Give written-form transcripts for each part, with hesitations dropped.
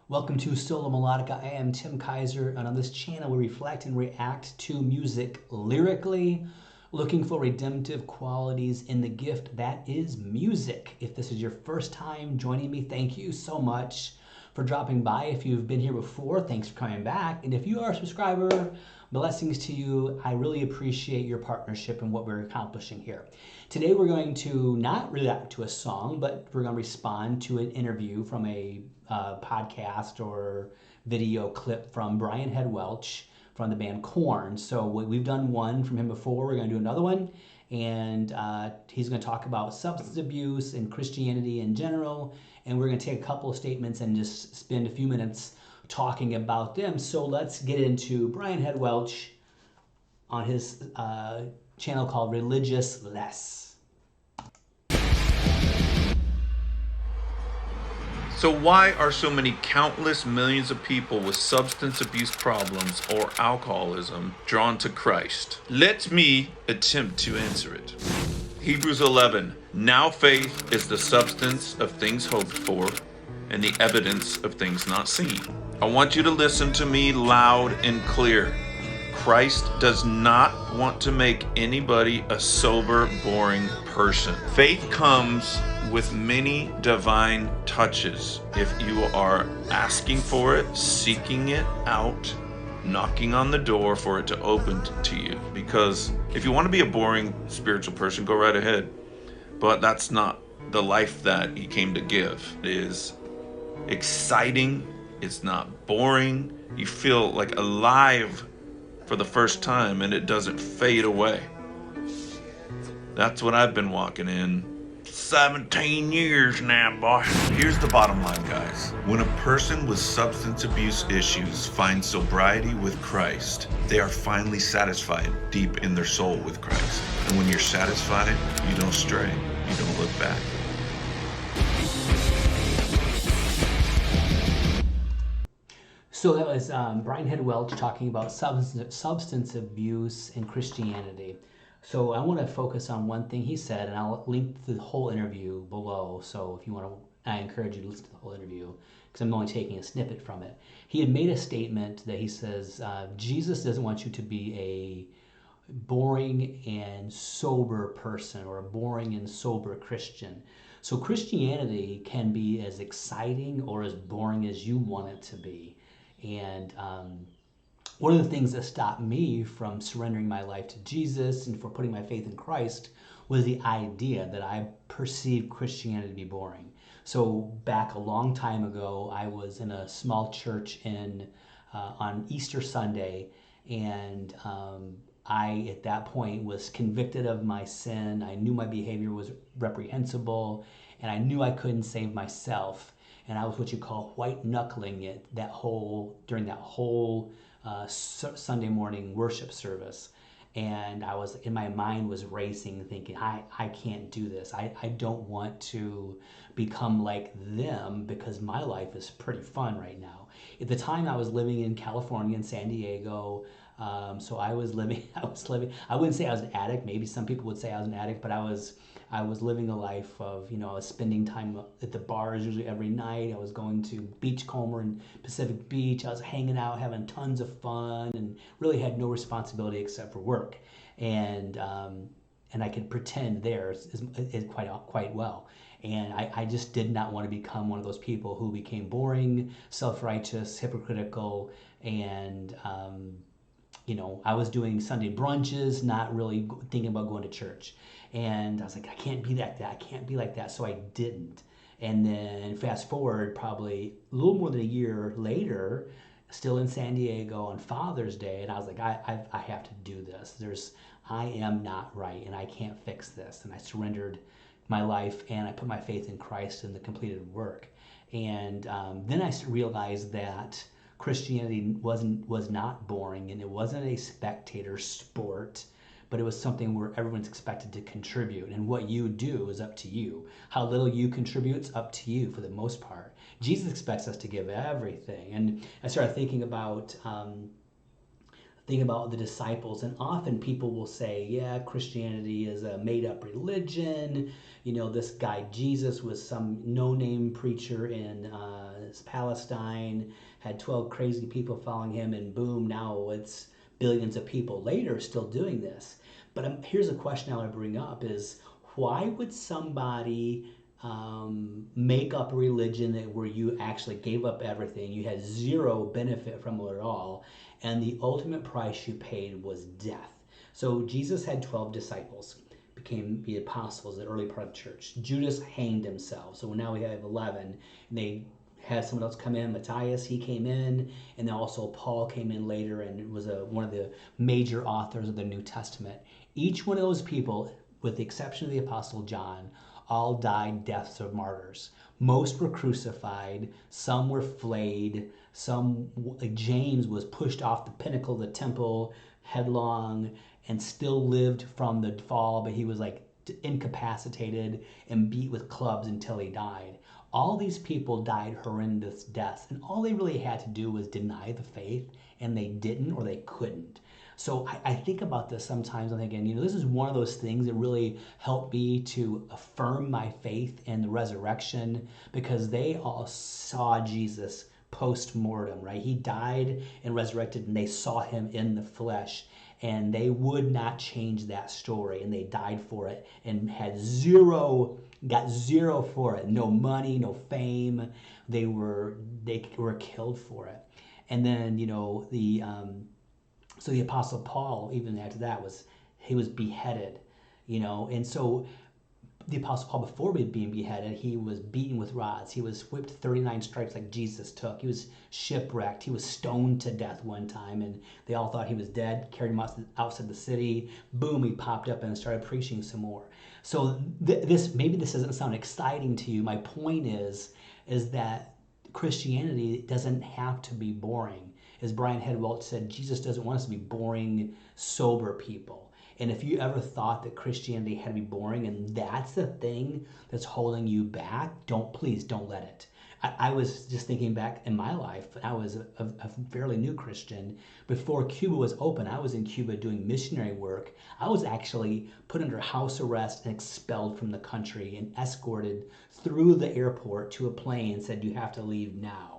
Welcome to Sola Melodica. I am Tim Kaiser, and on this channel we reflect and react to music lyrically, looking for redemptive qualities in the gift that is music. If this is your first time joining me, thank you so much for dropping by. If you've been here before, thanks for coming back. And if you are a subscriber, blessings to you. I really appreciate your partnership and what we're accomplishing here. Today we're going to not react to a song, but we're going to respond to an interview from a podcast or video clip from Head Welch from the band Korn. So we've done one from him before. We're going to do another one, and he's going to talk about substance abuse and Christianity in general. And we're going to take a couple of statements and just spend a few minutes talking about them. So let's get into Head Welch on his channel called Religious Less. So why are so many countless millions of people with substance abuse problems or alcoholism drawn to Christ? Let me attempt to answer it. Hebrews 11. Now faith is the substance of things hoped for and the evidence of things not seen. I want you to listen to me loud and clear. Christ does not want to make anybody a sober, boring person. Faith comes with many divine touches if you are asking for it, seeking it out, knocking on the door for it to open to you. Because if you want to be a boring spiritual person, go right ahead. But that's not the life that he came to give. It is exciting. It's not boring. You feel like alive for the first time, and it doesn't fade away. That's what I've been walking in 17 years now, boy. Here's the bottom line, guys. When a person with substance abuse issues finds sobriety with Christ, they are finally satisfied deep in their soul with Christ. And when you're satisfied, you don't stray. You don't look back. So that was Head Welch talking about substance abuse and Christianity. So I want to focus on one thing he said, and I'll link the whole interview below. So if you want to, I encourage you to listen to the whole interview because I'm only taking a snippet from it. He had made a statement that he says, Jesus doesn't want you to be a boring and sober person or a boring and sober Christian. So Christianity can be as exciting or as boring as you want it to be. And one of the things that stopped me from surrendering my life to Jesus and for putting my faith in Christ was the idea that I perceived Christianity to be boring. So back a long time ago, I was in a small church on Easter Sunday, and I, at that point, was convicted of my sin. I knew my behavior was reprehensible, and I knew I couldn't save myself. And I was what you call white knuckling it during that whole Sunday morning worship service. And I was, in my mind was racing, thinking, I can't do this. I don't want to become like them because my life is pretty fun right now. At the time I was living in California, in San Diego. So I was living, I wouldn't say I was an addict. Maybe some people would say I was an addict, but I was living a life of, I was spending time at the bars usually every night. I was going to Beachcomber and Pacific Beach. I was hanging out, having tons of fun, and really had no responsibility except for work. And I could pretend there is quite well. And I just did not want to become one of those people who became boring, self-righteous, hypocritical, and I was doing Sunday brunches, not really thinking about going to church. And I was like, I can't be like that. I can't be like that. So I didn't. And then fast forward probably a little more than a year later, still in San Diego on Father's Day. And I was like, I have to do this. I am not right, and I can't fix this. And I surrendered my life, and I put my faith in Christ and the completed work. And then I realized that Christianity was not boring, and it wasn't a spectator sport, but it was something where everyone's expected to contribute, and what you do is up to you. How little you contribute is up to you for the most part. Jesus expects us to give everything. And I started thinking about the disciples, and often people will say, yeah, Christianity is a made-up religion. This guy Jesus was some no-name preacher in Palestine, had 12 crazy people following him, and boom, now it's billions of people later still doing this. But here's a question I want to bring up is, why would somebody make up a religion where you actually gave up everything, you had zero benefit from it at all, and the ultimate price you paid was death? So Jesus had 12 disciples, became the apostles, the early part of the church. Judas hanged himself, so now we have 11, and they had someone else come in. Matthias, he came in, and then also Paul came in later and was one of the major authors of the New Testament. Each one of those people, with the exception of the Apostle John, all died deaths of martyrs. Most were crucified, some were flayed, some, like James, was pushed off the pinnacle of the temple headlong and still lived from the fall, but he was like incapacitated and beat with clubs until he died. All these people died horrendous deaths, and all they really had to do was deny the faith, and they didn't, or they couldn't. So I think about this sometimes. I'm thinking, this is one of those things that really helped me to affirm my faith in the resurrection, because they all saw Jesus post-mortem, right? He died and resurrected, and they saw him in the flesh, and they would not change that story, and they died for it and got zero for it. No money, no fame. They were killed for it. And then, so the Apostle Paul, even after that, he was beheaded, and so the Apostle Paul, before being beheaded, he was beaten with rods. He was whipped 39 stripes like Jesus took. He was shipwrecked. He was stoned to death one time, and they all thought he was dead, carried him outside the city. Boom, he popped up and started preaching some more. So maybe this doesn't sound exciting to you. My point is that Christianity doesn't have to be boring. As Brian Head Welch said, Jesus doesn't want us to be boring, sober people. And if you ever thought that Christianity had to be boring and that's the thing that's holding you back, please don't let it. I was just thinking back in my life. I was a fairly new Christian. Before Cuba was open, I was in Cuba doing missionary work. I was actually put under house arrest and expelled from the country and escorted through the airport to a plane and said, "You have to leave now."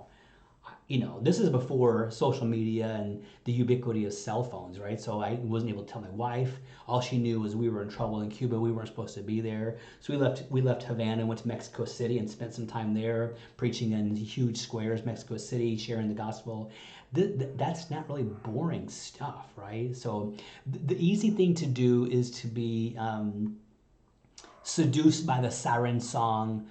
This is before social media and the ubiquity of cell phones, right? So I wasn't able to tell my wife. All she knew was we were in trouble in Cuba. We weren't supposed to be there. So we left Havana and went to Mexico City and spent some time there preaching in huge squares, Mexico City, sharing the gospel. That's not really boring stuff, right? So the easy thing to do is to be seduced by the siren song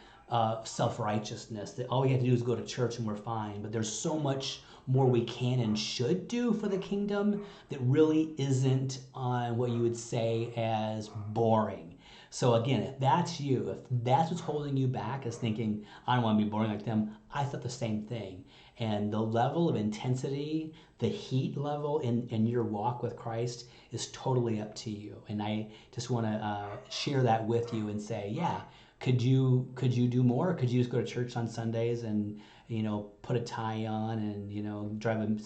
self-righteousness, that all we have to do is go to church and we're fine. But there's so much more we can and should do for the kingdom that really isn't on what you would say as boring. So again, if that's you, if that's what's holding you back, is thinking, I don't want to be boring like them, I thought the same thing. And the level of intensity, the heat level in your walk with Christ is totally up to you. And I just want to share that with you and say, yeah, could you do more? Could you just go to church on Sundays and put a tie on and drive a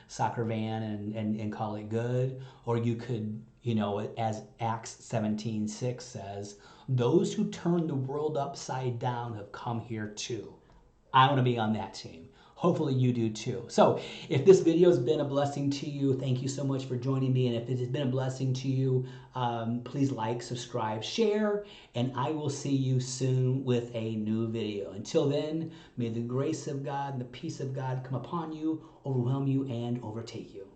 soccer van and call it good? Or you could, as Acts 17:6 says, those who turn the world upside down have come here too. I want to be on that team. Hopefully you do too. So if this video has been a blessing to you, thank you so much for joining me. And if it has been a blessing to you, please like, subscribe, share, and I will see you soon with a new video. Until then, may the grace of God and the peace of God come upon you, overwhelm you, and overtake you.